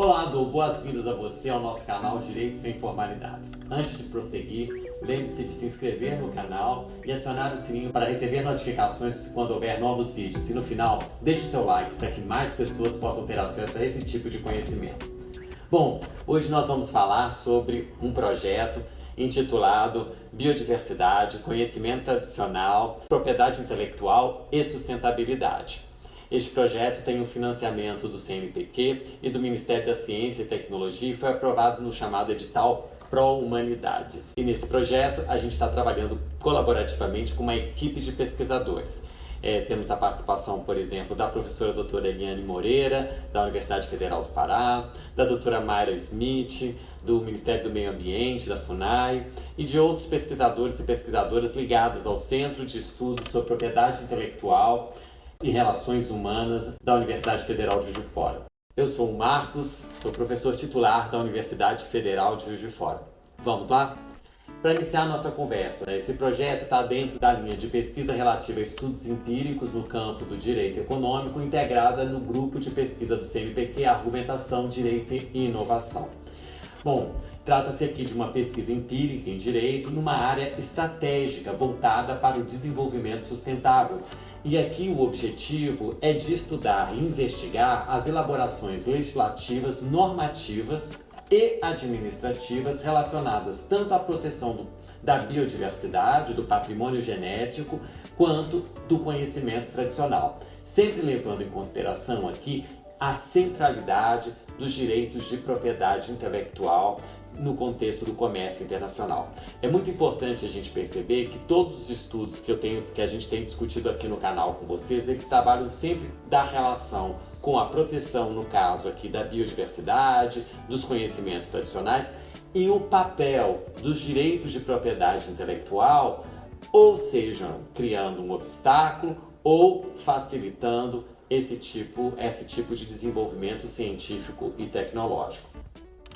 Olá, dou boas-vindas a você ao nosso canal Direito Sem Formalidades. Antes de prosseguir, lembre-se de se inscrever no canal e acionar o sininho para receber notificações quando houver novos vídeos. E no final, deixe o seu like para que mais pessoas possam ter acesso a esse tipo de conhecimento. Bom, hoje nós vamos falar sobre um projeto intitulado Biodiversidade, Conhecimento Tradicional, Propriedade Intelectual e Sustentabilidade. Este projeto tem o financiamento do CNPq e do Ministério da Ciência e Tecnologia e foi aprovado no chamado edital Pró-Humanidades. E nesse projeto a gente está trabalhando colaborativamente com uma equipe de pesquisadores. Temos a participação, por exemplo, da professora doutora Eliane Moreira, da Universidade Federal do Pará, da doutora Mayra Smith, do Ministério do Meio Ambiente, da FUNAI, e de outros pesquisadores e pesquisadoras ligados ao Centro de Estudos sobre Propriedade Intelectual e Relações Humanas da Universidade Federal de Juiz de Fora. Eu sou o Marcos, sou professor titular da Universidade Federal de Juiz de Fora. Vamos lá? Para iniciar a nossa conversa, esse projeto está dentro da linha de pesquisa relativa a estudos empíricos no campo do direito econômico, integrada no grupo de pesquisa do CNPq, Argumentação, Direito e Inovação. Bom, trata-se aqui de uma pesquisa empírica em direito numa área estratégica voltada para o desenvolvimento sustentável. E aqui o objetivo é de estudar e investigar as elaborações legislativas, normativas e administrativas relacionadas tanto à proteção da biodiversidade, do patrimônio genético, quanto do conhecimento tradicional, sempre levando em consideração aqui a centralidade dos direitos de propriedade intelectual no contexto do comércio internacional. É muito importante a gente perceber que todos os estudos que a gente tem discutido aqui no canal com vocês, eles trabalham sempre da relação com a proteção, no caso aqui, da biodiversidade, dos conhecimentos tradicionais e o papel dos direitos de propriedade intelectual, ou sejam, criando um obstáculo ou facilitando esse tipo de desenvolvimento científico e tecnológico.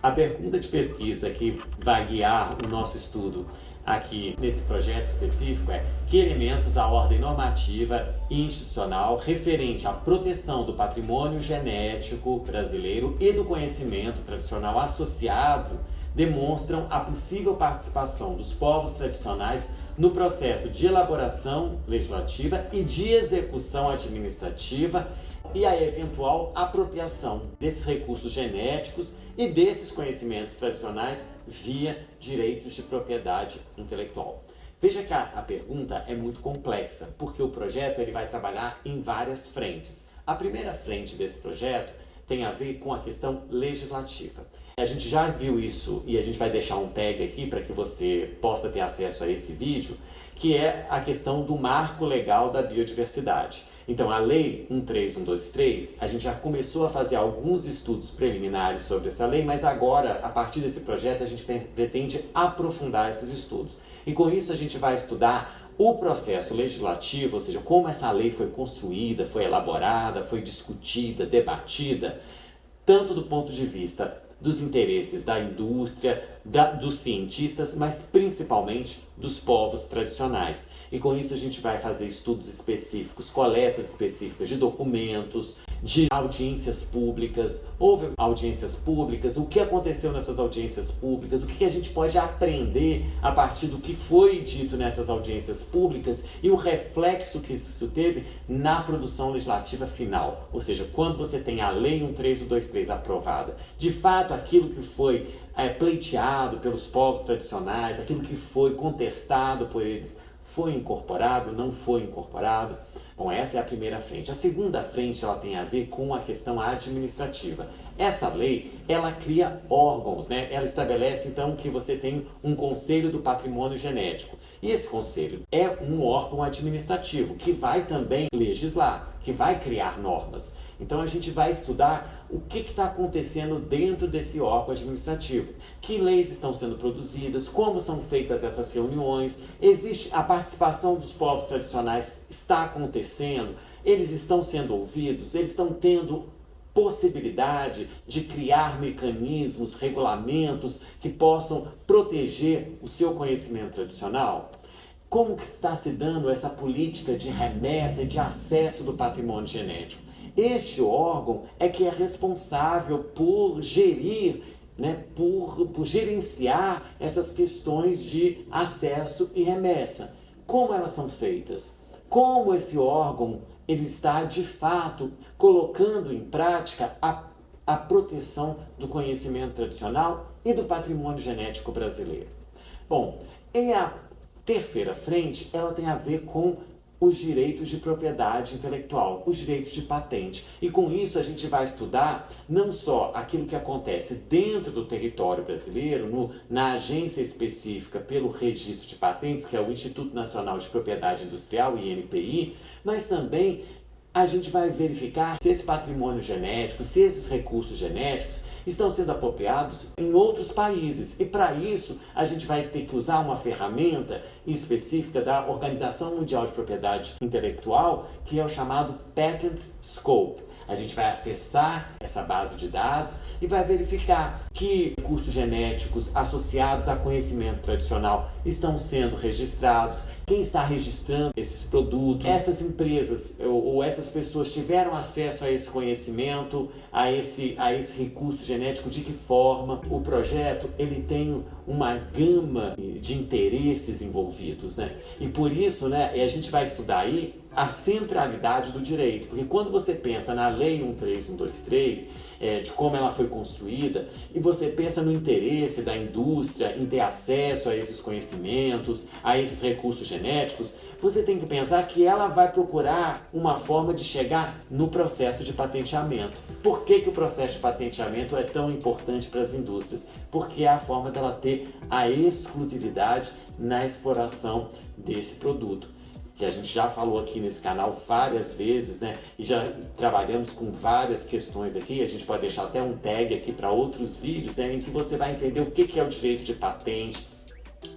A pergunta de pesquisa que vai guiar o nosso estudo aqui nesse projeto específico é: que elementos da ordem normativa e institucional referente à proteção do patrimônio genético brasileiro e do conhecimento tradicional associado demonstram a possível participação dos povos tradicionais no processo de elaboração legislativa e de execução administrativa e a eventual apropriação desses recursos genéticos e desses conhecimentos tradicionais via direitos de propriedade intelectual. Veja que a pergunta é muito complexa, porque o projeto ele vai trabalhar em várias frentes. A primeira frente desse projeto tem a ver com a questão legislativa. A gente já viu isso e a gente vai deixar um tag aqui para que você possa ter acesso a esse vídeo, que é a questão do marco legal da biodiversidade. Então, a Lei 13123, a gente já começou a fazer alguns estudos preliminares sobre essa lei, mas agora, a partir desse projeto, a gente pretende aprofundar esses estudos. E com isso a gente vai estudar o processo legislativo, ou seja, como essa lei foi construída, foi elaborada, foi discutida, debatida, tanto do ponto de vista dos interesses da indústria, dos cientistas, mas principalmente dos povos tradicionais. E com isso a gente vai fazer estudos específicos, coletas específicas de documentos, de audiências públicas. Houve audiências públicas, o que aconteceu nessas audiências públicas, o que a gente pode aprender a partir do que foi dito nessas audiências públicas e o reflexo que isso teve na produção legislativa final. Ou seja, quando você tem a Lei 13123 aprovada, de fato aquilo que foi pleiteado pelos povos tradicionais, aquilo que foi contestado por eles, foi incorporado, não foi incorporado? Bom, essa é a primeira frente. A segunda frente ela tem a ver com a questão administrativa. Essa lei, ela cria órgãos, né? Ela estabelece então que você tem um Conselho do Patrimônio Genético. E esse conselho é um órgão administrativo que vai também legislar, que vai criar normas. Então a gente vai estudar o que está acontecendo dentro desse órgão administrativo. Que leis estão sendo produzidas, como são feitas essas reuniões, existe a participação dos povos tradicionais, está acontecendo, eles estão sendo ouvidos, eles estão tendo possibilidade de criar mecanismos, regulamentos que possam proteger o seu conhecimento tradicional? Como que está se dando essa política de remessa e de acesso do patrimônio genético? Este órgão é que é responsável por gerir, né, por gerenciar essas questões de acesso e remessa. Como elas são feitas? Como esse órgão ele está, de fato, colocando em prática a proteção do conhecimento tradicional e do patrimônio genético brasileiro. Bom, e a terceira frente, ela tem a ver com os direitos de propriedade intelectual, os direitos de patente. E com isso a gente vai estudar não só aquilo que acontece dentro do território brasileiro, na agência específica pelo registro de patentes, que é o Instituto Nacional de Propriedade Industrial, INPI, mas também a gente vai verificar se esse patrimônio genético, se esses recursos genéticos estão sendo apropriados em outros países. E para isso, a gente vai ter que usar uma ferramenta específica da Organização Mundial de Propriedade Intelectual, que é o chamado Patent Scope. A gente vai acessar essa base de dados e vai verificar que recursos genéticos associados a conhecimento tradicional estão sendo registrados, quem está registrando esses produtos, essas empresas ou essas pessoas tiveram acesso a esse conhecimento, a esse recurso genético, de que forma. O projeto ele tem uma gama de interesses envolvidos, né? E por isso, né, a gente vai estudar aí a centralidade do direito, porque quando você pensa na Lei 13123, de como ela foi construída, e você pensa no interesse da indústria em ter acesso a esses conhecimentos, a esses recursos genéticos, você tem que pensar que ela vai procurar uma forma de chegar no processo de patenteamento. Por que o processo de patenteamento é tão importante para as indústrias? Porque é a forma dela ter a exclusividade na exploração desse produto, que a gente já falou aqui nesse canal várias vezes, né? E já trabalhamos com várias questões aqui. A gente pode deixar até um tag aqui para outros vídeos, né, em que você vai entender o que é o direito de patente,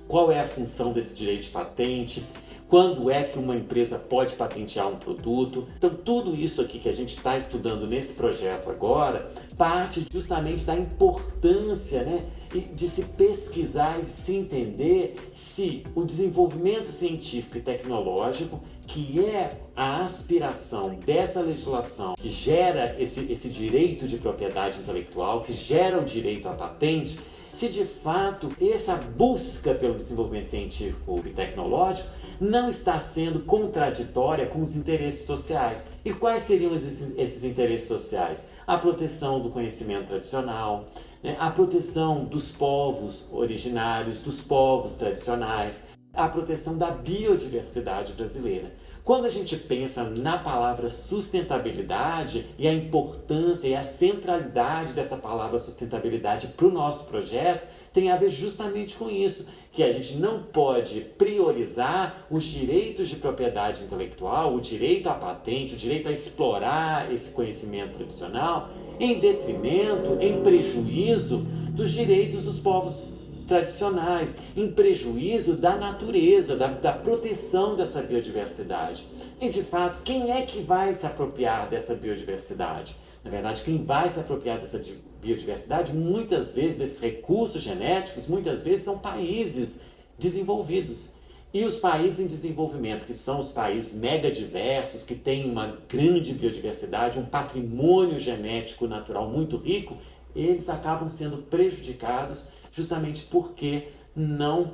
qual é a função desse direito de patente, quando é que uma empresa pode patentear um produto. Então tudo isso aqui que a gente está estudando nesse projeto agora parte justamente da importância, né, de se pesquisar e de se entender se o desenvolvimento científico e tecnológico, que é a aspiração dessa legislação que gera esse direito de propriedade intelectual, que gera o direito à patente, se de fato essa busca pelo desenvolvimento científico e tecnológico não está sendo contraditória com os interesses sociais. E quais seriam esses interesses sociais? A proteção do conhecimento tradicional, né? A proteção dos povos originários, dos povos tradicionais, a proteção da biodiversidade brasileira. Quando a gente pensa na palavra sustentabilidade e a importância e a centralidade dessa palavra sustentabilidade para o nosso projeto, tem a ver justamente com isso, que a gente não pode priorizar os direitos de propriedade intelectual, o direito à patente, o direito a explorar esse conhecimento tradicional, em detrimento, em prejuízo dos direitos dos povos tradicionais, em prejuízo da natureza, da proteção dessa biodiversidade. E de fato, quem é que vai se apropriar dessa biodiversidade? Na verdade, quem vai se apropriar dessa biodiversidade, muitas vezes, desses recursos genéticos, muitas vezes são países desenvolvidos. E os países em desenvolvimento, que são os países mega diversos, que têm uma grande biodiversidade, um patrimônio genético natural muito rico, eles acabam sendo prejudicados justamente porque não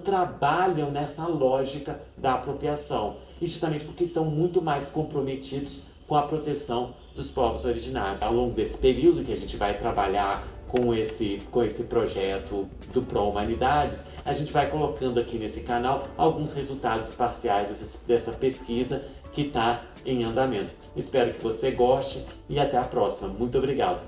trabalham nessa lógica da apropriação. E justamente porque estão muito mais comprometidos com a proteção dos povos originários. Ao longo desse período que a gente vai trabalhar com esse projeto do Pró-Humanidades, a gente vai colocando aqui nesse canal alguns resultados parciais dessa pesquisa que está em andamento. Espero que você goste e até a próxima. Muito obrigado!